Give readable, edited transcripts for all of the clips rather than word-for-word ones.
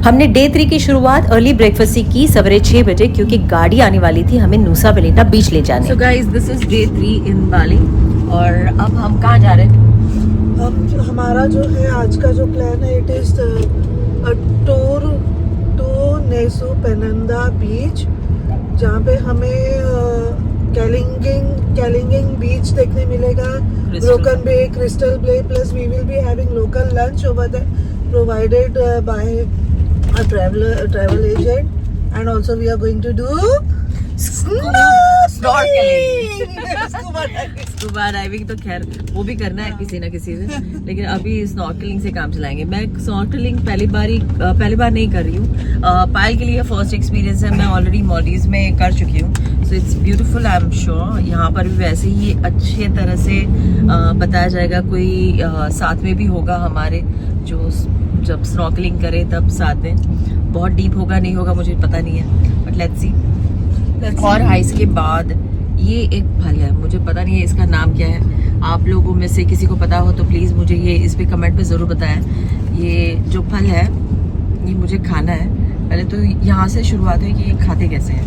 हमने डे 3 की शुरुआत अर्ली ब्रेकफास्ट से की सवेरे 6 बजे, क्योंकि गाड़ी आने वाली थी हमें नुसा पेलिंडा बीच ले जाने। So guys, this is day 3 इन बाली और अब हम कहाँ जा रहे हैं? हमारा जो है आज का जो प्लान है, it is tour to Nusa Penida beach, जहाँ पे हमें कैलिंगिंग बीच देखने मिलेगा, Broken Bay, Crystal Bay, plus we will be having local lunch over there provided by a travel agent, and also we are going to do snorkeling. Scuba diving तो खैर वो भी करना है किसी ना किसी से, लेकिन अभी स्नॉर्कलिंग से काम चलाएंगे। मैं स्नॉर्कलिंग पहली बार नहीं कर रही हूँ। पायल के लिए फर्स्ट एक्सपीरियंस है। मैं ऑलरेडी मॉलडीव्स में कर चुकी हूँ, so it's beautiful. I am sure यहाँ पर भी वैसे ही अच्छे तरह से बताया जाएगा। कोई साथ में भी होगा हमारे, जो जब स्नॉर्कलिंग करे तब साथ में। बहुत डीप होगा नहीं होगा मुझे पता नहीं है, बट लेट्स सी। और हाइस के बाद ये एक फल है, मुझे पता नहीं है इसका नाम क्या है। आप लोगों में से किसी को पता हो तो प्लीज़ मुझे ये इस पे कमेंट पे ज़रूर बताएं। ये जो फल है ये मुझे खाना है। पहले तो यहाँ से शुरुआत हुई कि ये खाते कैसे हैं,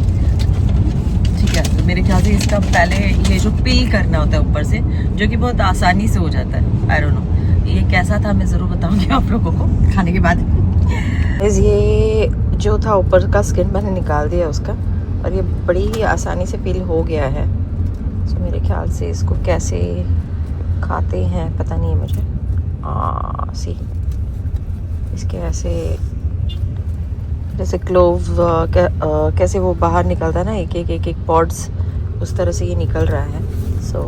ठीक है। तो मेरे ख्याल से इसका पहले ये जो पील करना होता है ऊपर से, जो कि बहुत आसानी से हो जाता है। आई डोंट नो ये कैसा था, मैं ज़रूर बताऊँगी आप लोगों को खाने के बाद। ये जो था ऊपर का स्किन मैंने निकाल दिया उसका, और ये बड़ी ही आसानी से पील हो गया है। तो मेरे ख्याल से इसको कैसे खाते हैं पता नहीं है मुझे। सी इसके ऐसे जैसे क्लोव कैसे वो बाहर निकलता है ना, एक पॉड्स, उस तरह से ये निकल रहा है। सो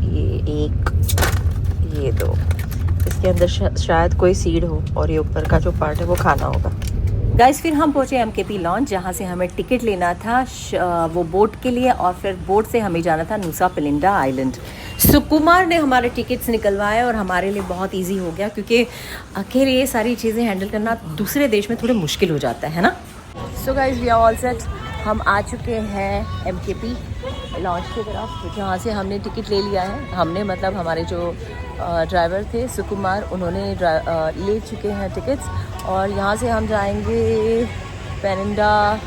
ये एक, ये दो, इसके अंदर शायद कोई सीड हो, और ये ऊपर का जो पार्ट है वो खाना होगा। गाइस, फिर हम पहुंचे MKP लॉन्च, जहां से हमें टिकट लेना था वो बोट के लिए, और फिर बोट से हमें जाना था नुसा पेलिंडा आइलैंड। सुकुमार ने हमारे टिकट्स निकलवाए और हमारे लिए बहुत इजी हो गया, क्योंकि अकेले ये सारी चीज़ें हैंडल करना दूसरे देश में थोड़े मुश्किल हो जाता है ना। So guys, we are all set. हम आ चुके हैं MKP लॉन्च की तरफ, जहाँ से हमने टिकट ले लिया है। हमने मतलब हमारे जो ड्राइवर थे सुकुमार, उन्होंने ले चुके हैं टिकट्स, और यहाँ से हम जाएंगे पेनिंडा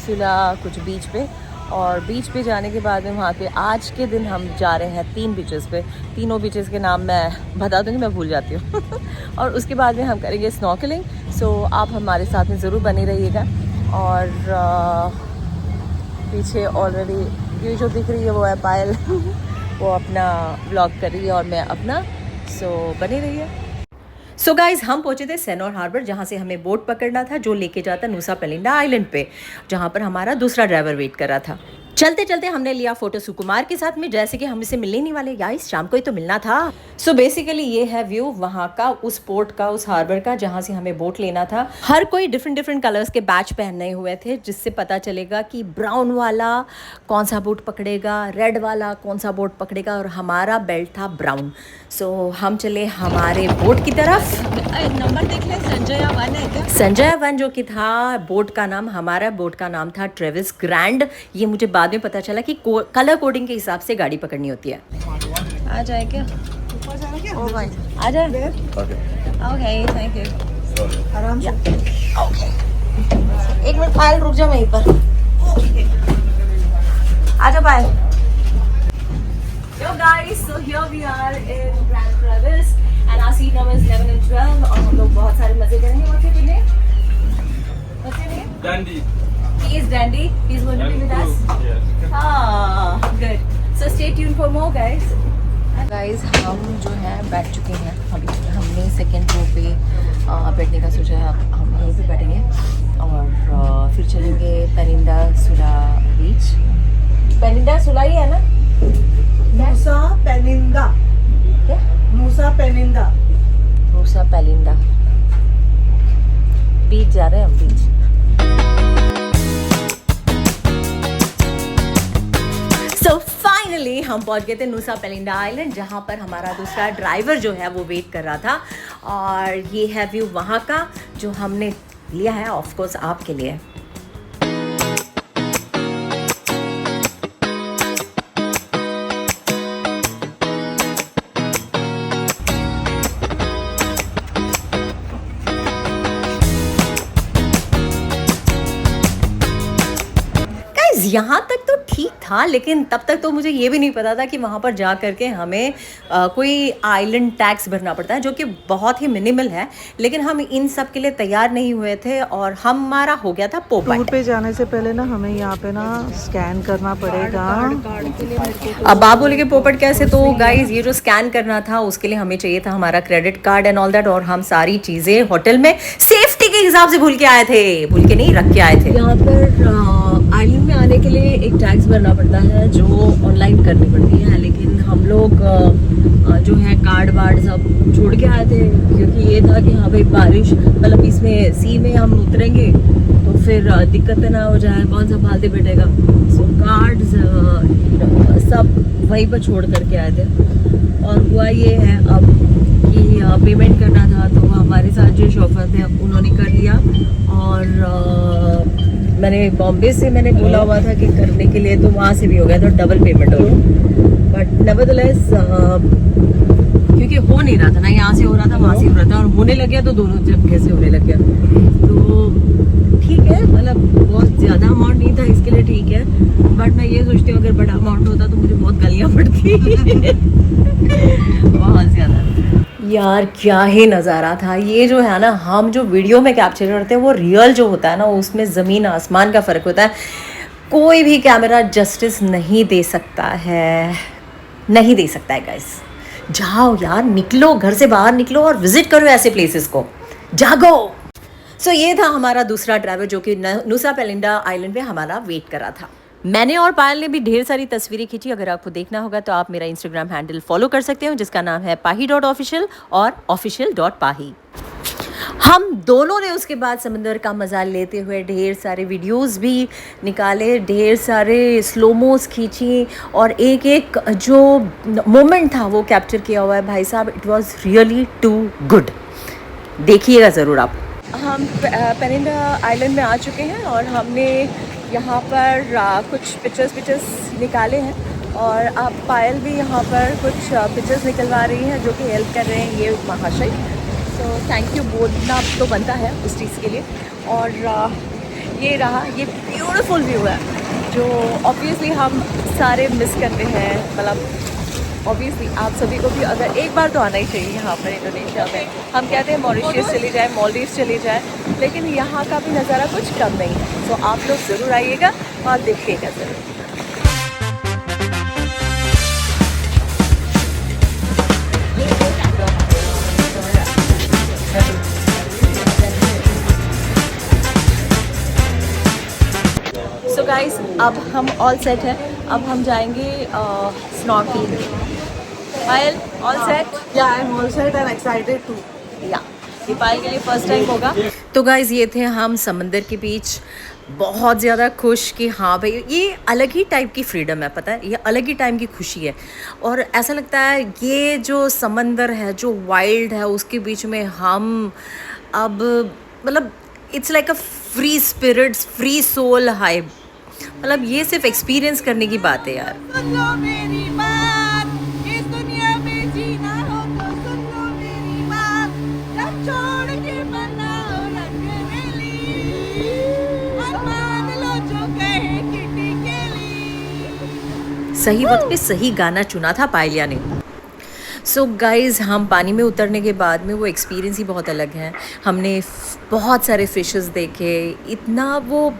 सुला कुछ बीच पे, और बीच पे जाने के बाद में वहाँ पे आज के दिन हम जा रहे हैं 3 बीचेस पे। तीनों बीचेस के नाम मैं बता दूँगी, मैं भूल जाती हूँ और उसके बाद में हम करेंगे स्नॉर्कलिंग। सो आप हमारे साथ में ज़रूर बने रहिएगा। और पीछे ऑलरेडी ये जो दिख रही है वो है पायल वो अपना व्लॉग कर रही है और मैं अपना। सो बने रहिए। सो गाइज, हम पहुंचे थे सेनोर हार्बर, जहां से हमें बोट पकड़ना था जो लेके जाता नुसा पेलिंडा आइलैंड पे, जहां पर हमारा दूसरा ड्राइवर वेट कर रहा था। चलते चलते हमने लिया फोटो सुकुमार के साथ में, जैसे कि हम इसे मिलने नहीं वाले गाइस, शाम को ही तो मिलना था। सो बेसिकली ये है व्यू वहाँ का, उस पोर्ट का, उस हार्बर का, जहाँ से हमें बोट लेना था। हर कोई डिफरेंट कलर्स के बैच पहने हुए थे, जिससे पता चलेगा कि ब्राउन वाला कौन सा बोट पकड़ेगा, रेड वाला कौन सा बोट पकड़ेगा, और हमारा बेल्ट था ब्राउन। सो हम चले हमारे बोट की तरफ। नंबर देख ले, संजय 1 है क्या? संजय 1 जो कि था बोट का नाम, हमारा बोट का नाम था ट्रेविस ग्रैंड। ये मुझे बाद में पता चला कि कलर कोडिंग के हिसाब से गाड़ी पकड़नी होती है। आ जाए क्या? ओ भाई आ जाए। Okay, thank you. आराम से। ओके, एक मिनट पायल, रुक जा वहीं पर। आ जा पायल। Yo guys, so here we are in Grand Traverse and our seat number is 11 and 12 और हम लोग बहुत सारे मजे करेंगे। What's your name? What's your name? Dandy. He is Dandy. He's going to be with us. Yes. Ah, good. So stay tuned for more, guys. Guys, हम जो है बैठ चुके हैं अभी। हमने सेकेंड रो पे बैठने का सोचा है, अब हम यहीं पे बैठेंगे और फिर चलेंगे पेनिंडा सुला बीच। पेनिंडा सुला ही है ना? नुसा पेनिंदा। क्या? नुसा पेनिंदा। नुसा पेलिंडा बीच जा रहे हैं हम, बीच। सो फाइनली हम पहुंच गए थे नुसा पेलिंडा आइलैंड, जहां पर हमारा दूसरा ड्राइवर जो है वो वेट कर रहा था। और ये है व्यू वहां का जो हमने लिया है ऑफ कोर्स आपके लिए। गाइज यहाँ तक तो ठीक था, लेकिन तब तक तो मुझे ये भी नहीं पता था कि वहाँ पर जा करके हमें कोई आइलैंड टैक्स भरना पड़ता है, जो कि बहुत ही मिनिमल है। लेकिन हम इन सब के लिए तैयार नहीं हुए थे और हमारा हो गया था पोपाई। टूर पे जाने से पहले ना हमें यहाँ पे ना स्कैन करना पड़ेगा। अब आप बोले कि पोपट कैसे, तो गाइज ये जो स्कैन करना था उसके लिए हमें चाहिए था हमारा credit card and all that, और हम सारी चीज़ें होटल में सेफ्टी के हिसाब से भूल के आए थे, भूल के नहीं रख के आए थे। यहाँ पर आइलैंड में आने के लिए एक टैक्स भरना पड़ता है जो ऑनलाइन करनी पड़ती है, लेकिन हम लोग जो है कार्ड वार्ड सब छोड़ के आए थे, क्योंकि ये था कि हाँ भाई बारिश मतलब इसमें सी में हम उतरेंगे तो फिर दिक्कत ना हो जाए, कौन सा फालतू बैठेगा। सो कार्ड्स सब वहीं पर छोड़ करके आए थे। और हुआ ये है अब कि पेमेंट करना था, तो हमारे साथ जो शॉफर थे उन्होंने कर लिया, और मैंने बॉम्बे से मैंने बोला हुआ था कि करने के लिए, तो वहाँ से भी हो गया, तो डबल पेमेंट हो गया। बट नेवरदलेस क्योंकि हो नहीं रहा था ना, यहाँ से हो रहा था वहाँ से हो रहा था, और होने लग गया तो दोनों जगह से होने लग गया, तो ठीक है, मतलब बहुत ज़्यादा अमाउंट नहीं था इसके लिए ठीक है। बट मैं ये सोचती हूँ अगर बड़ा अमाउंट होता तो मुझे बहुत गालियाँ पड़ती बहुत ज़्यादा। यार क्या ही नज़ारा था ये, जो है ना हम जो वीडियो में कैप्चर करते हैं वो रियल जो होता है ना, उसमें ज़मीन आसमान का फ़र्क होता है। कोई भी कैमरा जस्टिस नहीं दे सकता है, नहीं दे सकता है गाइस। जाओ यार, निकलो घर से बाहर निकलो और विजिट करो ऐसे प्लेसेस को, जागो। सो ये था हमारा दूसरा ड्राइवर जो कि नुसा पेलिंडा आइलैंड पे हमारा वेट कर रहा था। मैंने और पायल ने भी ढेर सारी तस्वीरें खींची। अगर आपको देखना होगा तो आप मेरा इंस्टाग्राम हैंडल फॉलो कर सकते हो, जिसका नाम है pahi.official और official.pahi। हम दोनों ने उसके बाद समंदर का मज़ा लेते हुए ढेर सारे वीडियोस भी निकाले, ढेर सारे स्लोमोस खींची, और एक एक जो मोमेंट था वो कैप्चर किया हुआ है भाई साहब। It was really too good, देखिएगा ज़रूर आप। हम पेलिंडा आइलैंड में आ चुके हैं और हमने यहाँ पर कुछ पिक्चर्स निकाले हैं, और आप पायल भी यहाँ पर कुछ पिक्चर्स निकलवा रही हैं जो कि हेल्प कर रहे हैं ये महाशय। तो थैंक यू बोलना तो बनता है उस चीज़ के लिए। और ये रहा, ये ब्यूटीफुल व्यू है जो ऑब्वियसली हम सारे मिस करते हैं। मतलब ऑब्वियसली आप सभी को भी अगर एक बार तो आना ही चाहिए यहाँ पर इंडोनेशिया में। हम कहते हैं मॉरिशस चली जाए, मालदीव्स चली जाए, लेकिन यहाँ का भी नज़ारा कुछ कम नहीं है। तो आप लोग ज़रूर आइएगा और देखिएगा ज़रूर। सो गाइस, अब हम ऑल सेट हैं, अब हम जाएंगे snorkelling. Payal all set? Yeah I am all set and excited too. Yeah ये पायल के लिए फर्स्ट टाइम होगा। तो गाइस ये थे हम समंदर के बीच, बहुत ज़्यादा खुश कि हाँ भाई ये अलग ही टाइप की फ्रीडम है, पता है, ये अलग ही टाइम की खुशी है। और ऐसा लगता है ये जो समंदर है, जो वाइल्ड है, उसके बीच में हम अब मतलब it's like a free spirits, free soul high. मतलब ये सिर्फ एक्सपीरियंस करने की बात है यार। सुन लो मेरी बात, इस दुनिया में जीना हो तो सुन लो मेरी बात, रब छोड़ के बनाओ रंगरेली, और मान लो जो कहे किटी केली। सही वक्त पे सही गाना चुना था पायलिया ने। सो गाइज़, हम पानी में उतरने के बाद में वो एक्सपीरियंस ही बहुत अलग है। हमने बहुत सारे फिशेस देखे, इतना वो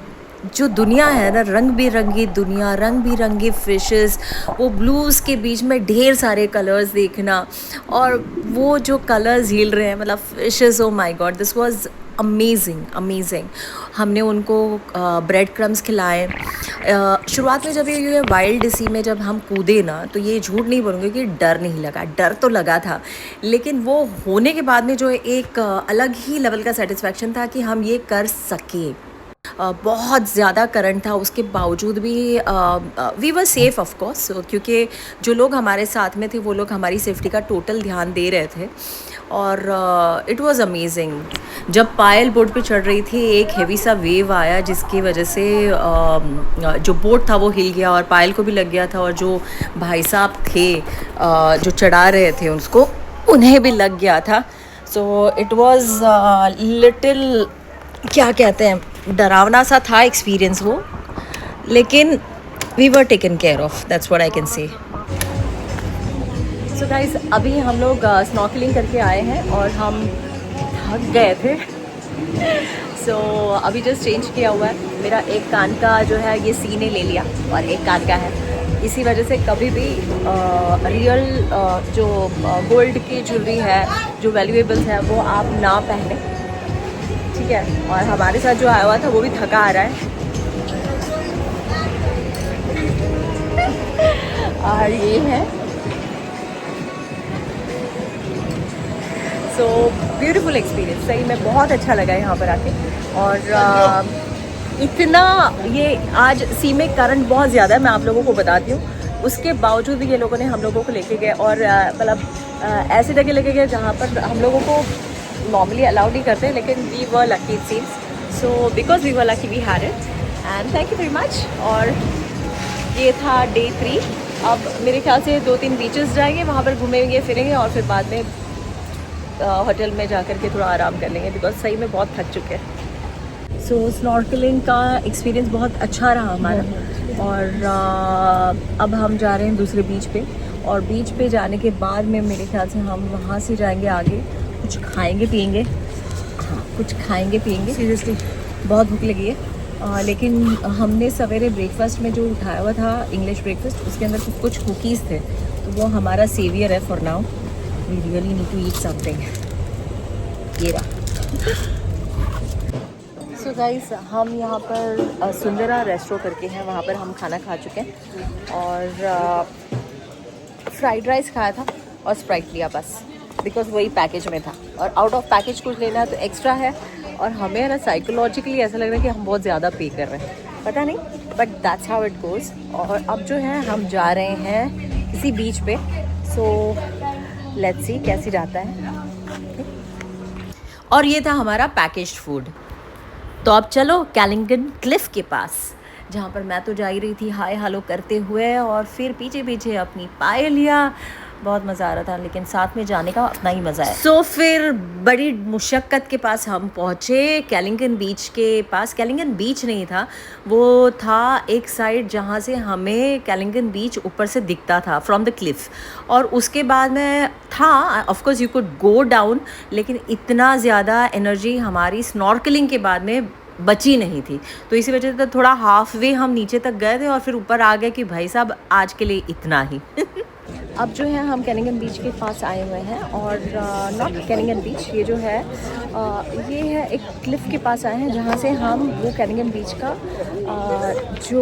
जो दुनिया है ना, रंग बिरंगी दुनिया, रंग बिरंगी फिशेस, वो ब्लूज़ के बीच में ढेर सारे कलर्स देखना, और वो जो कलर्स हिल रहे हैं, मतलब fishes, oh my God, this was amazing amazing. हमने उनको ब्रेड क्रम्स खिलाए। शुरुआत में जब ये वाइल्ड सी में जब हम कूदे ना, तो ये झूठ नहीं बोलूँगी कि डर नहीं लगा, डर तो लगा था, लेकिन वो होने के बाद में जो एक अलग ही लेवल का सेटिस्फैक्शन था कि हम ये कर सके। बहुत ज़्यादा करंट था, उसके बावजूद भी we were safe of course, क्योंकि जो लोग हमारे साथ में थे वो लोग हमारी सेफ्टी का टोटल ध्यान दे रहे थे। और इट वाज अमेजिंग। जब पायल बोट पे चढ़ रही थी, एक हेवी सा वेव आया जिसकी वजह से जो बोट था वो हिल गया और पायल को भी लग गया था, और जो भाई साहब थे जो चढ़ा रहे थे उसको, उन्हें भी लग गया था। सो इट वाज लिटिल, क्या कहते हैं, डरावना सा था एक्सपीरियंस वो। लेकिन we were taken care of, that's what I can say. So guys, अभी हम लोग स्नॉर्कलिंग करके आए हैं और हम थक गए थे। सो अभी जस्ट चेंज किया हुआ है। मेरा एक कान का जो है ये सी ने ले लिया और एक कान का है। इसी वजह से कभी भी रियल जो गोल्ड की ज्वेलरी है, जो वैल्यूएबल्स है, वो आप ना पहने, ठीक है। और हमारे साथ जो आया हुआ था वो भी थका आ रहा है। और ये है सो ब्यूटीफुल एक्सपीरियंस, सही में बहुत अच्छा लगा यहाँ पर आके। और इतना ये आज सी में करंट बहुत ज़्यादा है, मैं आप लोगों को बताती हूँ। उसके बावजूद भी ये लोगों ने हम लोगों को लेके गए और मतलब ऐसी जगह लेके गए जहाँ पर हम लोगों को नॉर्मली अलाउड नहीं करते, लेकिन we were lucky it seems. So because we were lucky we had it and thank you very much. और ये था डे 3। अब मेरे ख्याल से 2-3 बीचेस जाएंगे, वहाँ पर घूमेंगे फिरेंगे और फिर बाद में होटल में जा कर के थोड़ा आराम कर लेंगे, बिकॉज सही में बहुत थक चुके हैं। सो स्नॉर्कलिंग का एक्सपीरियंस बहुत अच्छा रहा हमारा। और अब हम जा रहे हैं दूसरे बीच पे, और बीच पे जाने के बाद में मेरे ख्याल से हम वहाँ से जाएंगे आगे, कुछ खाएंगे पिएंगे। हाँ, कुछ खाएंगे पिएंगे, सीरियसली बहुत भूख लगी है। लेकिन हमने सवेरे ब्रेकफास्ट में जो उठाया हुआ था इंग्लिश ब्रेकफास्ट, उसके अंदर कुछ कुकीज़ थे, तो वो हमारा सेवियर है for now. We really need to eat something. ये रहा। सो गाइस, हम यहाँ पर सुंदरा रेस्टोरेंट करके हैं, वहाँ पर हम खाना खा चुके हैं और फ्राइड राइस खाया था और स्प्राइट लिया बस, बिकॉज वही पैकेज में था। और आउट ऑफ पैकेज कुछ लेना तो एक्स्ट्रा है, और हमें ना साइकोलॉजिकली ऐसा लग रहा है कि हम बहुत ज़्यादा पे कर रहे हैं, पता नहीं, but that's how it goes. और अब जो है हम जा रहे हैं किसी बीच पे, सो लेट्स सी कैसे जाता है। और ये था हमारा पैकेज्ड फूड। तो अब चलो कैलिंगन क्लिफ के पास, जहाँ पर मैं तो जा ही रही थी हाय हेलो करते हुए, और फिर पीछे पीछे अपनी पाए लिया। बहुत मज़ा आ रहा था, लेकिन साथ में जाने का अपना ही मज़ा है। सो फिर बड़ी मुशक्क़त के पास हम पहुँचे कैलिंगन बीच के पास। कैलिंगन बीच नहीं था, वो था एक साइड जहाँ से हमें कैलिंगन बीच ऊपर से दिखता था फ्रॉम द क्लिफ। और उसके बाद में था of course you could go down, लेकिन इतना ज़्यादा एनर्जी हमारी स्नॉर्कलिंग के बाद में बची नहीं थी, तो इसी वजह से थोड़ा हाफ वे हम नीचे तक गए थे और फिर ऊपर आ गए कि भाई साहब आज के लिए इतना ही। अब जो है हम कैलिंगन बीच के पास आए हुए हैं, और नॉट कैलिंगन बीच, ये जो है ये है एक क्लिफ के पास आए हैं, जहाँ से हम वो कैलिंगन बीच का जो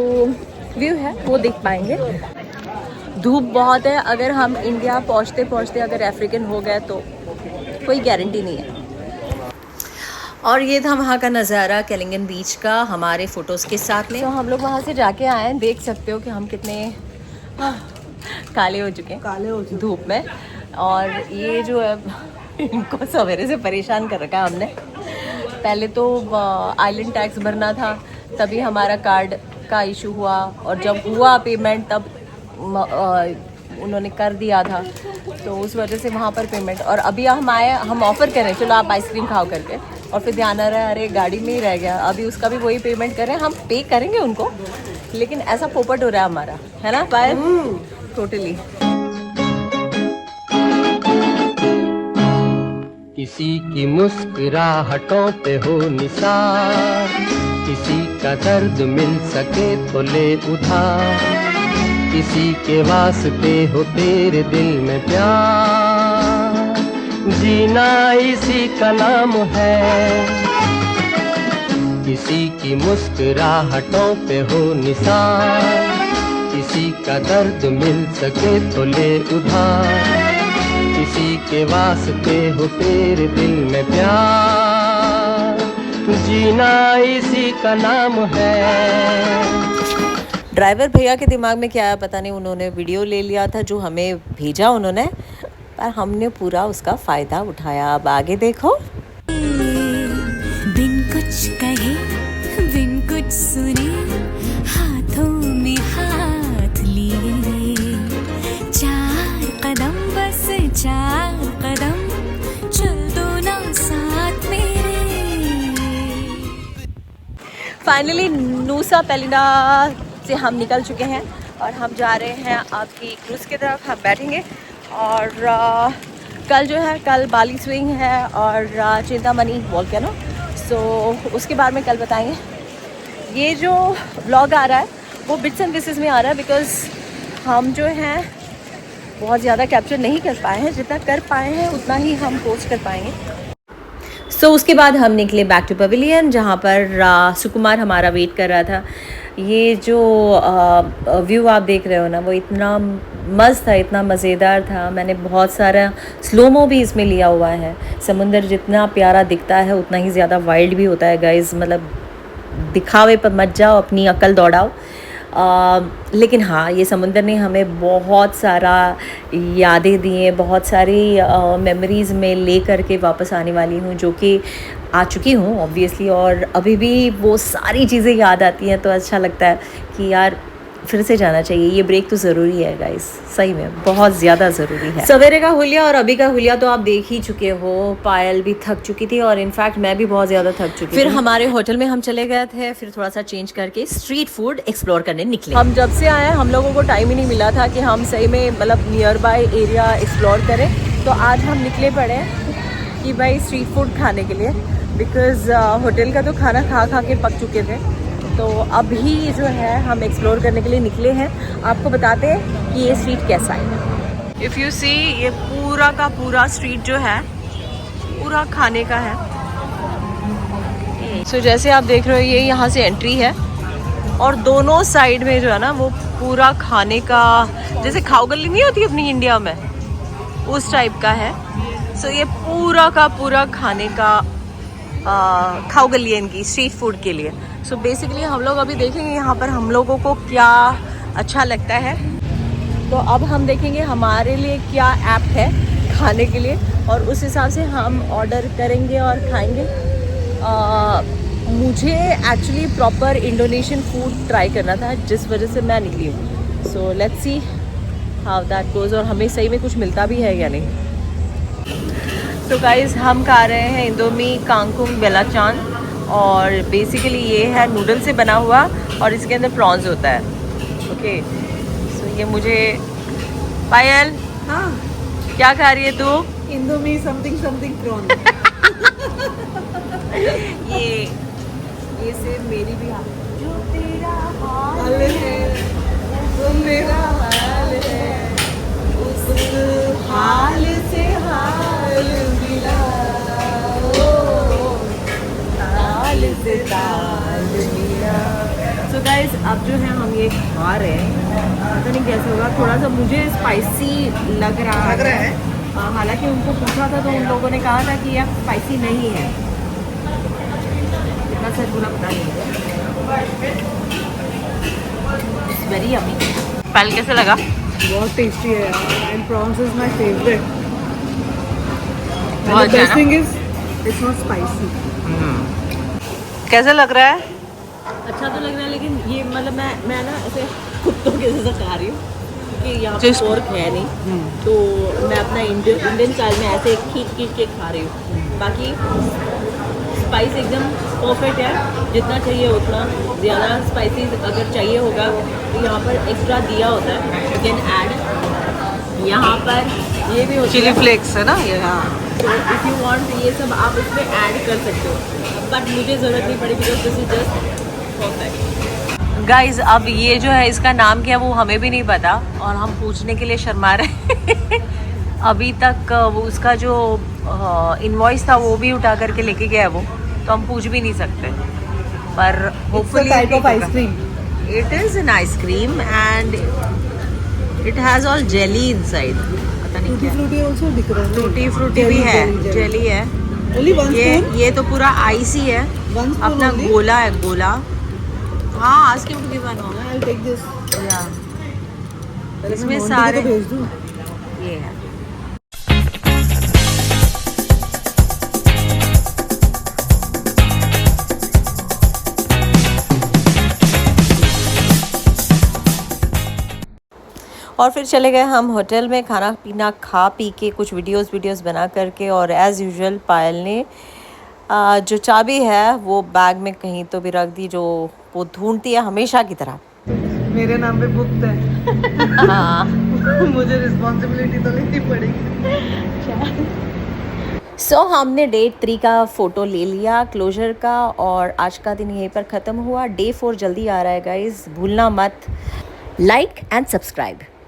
व्यू है वो देख पाएंगे। धूप बहुत है, अगर हम इंडिया पहुँचते पहुँचते अगर अफ्रीकन हो गए तो कोई गारंटी नहीं है। और ये था वहाँ का नज़ारा कैलिंगन बीच का हमारे फ़ोटोज़ के साथ में। तो हम लोग वहाँ से जाके आए हैं, देख सकते हो कि हम कितने काले हो चुके हैं धूप में। और ये जो है इनको सवेरे से परेशान कर रखा है हमने। पहले तो आइलैंड टैक्स भरना था, तभी हमारा कार्ड का इशू हुआ, और जब हुआ पेमेंट तब उन्होंने कर दिया था, तो उस वजह से वहाँ पर पेमेंट। और अभी हम आए, हम ऑफ़र करें चलो आप आइसक्रीम खाओ करके, और फिर ध्यान आ रहा है अरे गाड़ी में ही रह गया, अभी उसका भी वही पेमेंट करें। हम पे करेंगे उनको, लेकिन ऐसा पोपट हो रहा है हमारा, है ना पायल? टोटली। किसी की मुस्कुराहटों पे हो निसार, किसी का दर्द मिल सके तो ले उधार, किसी के वास्ते हो तेरे दिल में प्यार, जीना इसी का नाम है। किसी की मुस्कुराहटों पे हो निसार, किसी का दर्द मिल सके तो ले उधार, किसी के वास्ते हो तेरे दिल में प्यार, जीना इसी का नाम है। ड्राइवर भैया के दिमाग में क्या आया पता नहीं, उन्होंने वीडियो ले लिया था जो हमें भेजा उन्होंने, पर हमने पूरा उसका फ़ायदा उठाया। अब आगे देखो। बिन कुछ कहे बिन कुछ सुने, हाथों में हाथ लिए, 4 कदम बस 4 कदम, चल दो ना साथ मेरे। फाइनली नूसा पेलिना से हम निकल चुके हैं और हम जा रहे हैं आपकी क्रूज़ की तरफ। हम बैठेंगे और कल जो है, कल बाली स्विंग है और चिंतामणि वोल्केनो, सो उसके बारे में कल बताएंगे। ये जो व्लॉग आ रहा है वो बिट्स एंड पीसेस में आ रहा है बिकॉज़ हम जो हैं बहुत ज़्यादा कैप्चर नहीं कर पाए हैं, जितना कर पाए हैं उतना ही हम पोस्ट कर पाएंगे। सो उसके बाद हम निकले बैक टू पवेलियन, जहाँ पर सुकुमार हमारा वेट कर रहा था। ये जो व्यू आप देख रहे हो ना, वो इतना मस्त था, इतना मज़ेदार था। मैंने बहुत सारा स्लोमो भी इसमें लिया हुआ है। समुंदर जितना प्यारा दिखता है उतना ही ज़्यादा वाइल्ड भी होता है गाइज़। मतलब दिखावे पर मत जाओ, अपनी अकल दौड़ाओ। लेकिन हाँ, ये समुंदर ने हमें बहुत सारा यादें दी हैं, बहुत सारी मेमोरीज़ में ले करके वापस आने वाली हूँ, जो कि आ चुकी हूँ ऑब्वियसली, और अभी भी वो सारी चीज़ें याद आती हैं। तो अच्छा लगता है कि यार फिर से जाना चाहिए। ये ब्रेक तो ज़रूरी है गाइस, सही में बहुत ज़्यादा ज़रूरी है। सवेरे का हुलिया और अभी का हुलिया तो आप देख ही चुके हो। पायल भी थक चुकी थी और इनफैक्ट मैं भी बहुत ज़्यादा थक चुकी थी। फिर हमारे होटल में हम चले गए थे, फिर थोड़ा सा चेंज करके स्ट्रीट फूड एक्सप्लोर करने निकले। हम जब से आए हम लोगों को टाइम ही नहीं मिला था कि हम सही में मतलब नियर बाय एरिया एक्सप्लोर करें। तो आज हम निकले पड़े हैं कि भाई स्ट्रीट फूड खाने के लिए, बिकॉज़ होटल का तो खाना खा खा के पक चुके थे। तो अभी जो है हम एक्सप्लोर करने के लिए निकले हैं। आपको बताते हैं कि ये स्ट्रीट कैसा है। इफ़ यू सी, ये पूरा का पूरा स्ट्रीट जो है पूरा खाने का है। सो जैसे आप देख रहे हो, ये यहाँ से एंट्री है और दोनों साइड में जो है ना वो पूरा खाने का, जैसे खाओ गली नहीं होती अपनी इंडिया में, उस टाइप का है। सो ये पूरा का पूरा खाने का खाओ गली है इनकी स्ट्रीट फूड के लिए। सो बेसिकली हम लोग अभी देखेंगे यहाँ पर हम लोगों को क्या अच्छा लगता है। तो अब हम देखेंगे हमारे लिए क्या ऐप है खाने के लिए, और उस हिसाब से हम ऑर्डर करेंगे और खाएंगे। मुझे actually proper Indonesian food try करना था, जिस वजह से मैं निकली हूँ। So let's see how that goes, और हमें सही में कुछ मिलता भी है या नहीं। तो गाइस, हम खा रहे हैं इंडोमी कांगकुंग बेलाचान, और बेसिकली ये है नूडल से बना हुआ और इसके अंदर प्रॉन्स होता है। ओके, सो ये मुझे, पायल, हाँ, क्या खा रही है तू? Indomie something something prawn. ये सिर्फ मेरी भी हाल, जो तेरा हाल है वो मेरा हाल है, उस हाल से हाल मिला, ताल से ताल मिला। सो गाइस, अब जो है हम ये खा रहे हैं, पता नहीं कैसे होगा। थोड़ा सा मुझे स्पाइसी लग रहा है। हालांकि उनको पूछा था तो उन लोगों ने कहा था कि यह स्पाइसी नहीं है। इतना सच बुरा पता नहीं है। It's very yummy. पहले कैसे लगा? बहुत टेस्टी है यार, and prawns is my favourite. बहुत best thing is it's not spicy. कैसा लग रहा है? अच्छा तो लग रहा है, लेकिन ये मतलब मैं ना ऐसे कुत्तों के जैसा खा रही हूँ कि यहाँ पे पोर्क है नहीं, तो मैं अपना इंडियन स्टाइल में ऐसे खींच के खा रही हूँ। बाकी स्पाइस एकदम परफेक्ट है, जितना चाहिए उतना। ज़्यादा स्पाइसी अगर चाहिए होगा तो यहाँ पर एक्स्ट्रा दिया होता है, यू कैन ऐड। यहाँ पर ये भी होता है चिली फ्लेक्स है ना ये, हाँ। तो इफ़ यू वांट ये सब आप इसमें ऐड कर सकते हो, बट मुझे ज़रूरत नहीं पड़ी because this is just perfect. Guys, अब ये जो है इसका नाम क्या है वो हमें भी नहीं पता, और हम पूछने के लिए शर्मा रहे हैं। अभी तक वो उसका जो इनवॉइस था वो भी उठा करके लेके गया है वो, तो हम पूछ भी नहीं सकते। पर hopefully it is an ice cream and it has all jelly inside. पता नहीं क्या, फ्रूटी आल्सो दिख रहा है। टूटी फ्रूटी भी है, जेली है। Only one spoon. ये तो पूरा आइस ही है, अपना गोला है, गोला। हाँ, ask him to give one more. I'll take this। या इसमें सारे भेज दूँ। ये है। और फिर चले गए हम होटल में, खाना पीना खा पी के कुछ वीडियोस बना करके, और एज़ यूजुअल पायल ने जो चाबी है वो बैग में कहीं तो भी रख दी, जो वो ढूंढती है हमेशा की तरह। मेरे नाम पे बुक है। हाँ मुझे रिस्पॉन्सिबिलिटी तो लेनी पड़ेगी। सो हमने डे 3 का फ़ोटो ले लिया क्लोजर का, और आज का दिन यहीं पर ख़त्म हुआ। डे 4 जल्दी आ रहा है गाइज़, भूलना मत लाइक एंड सब्सक्राइब।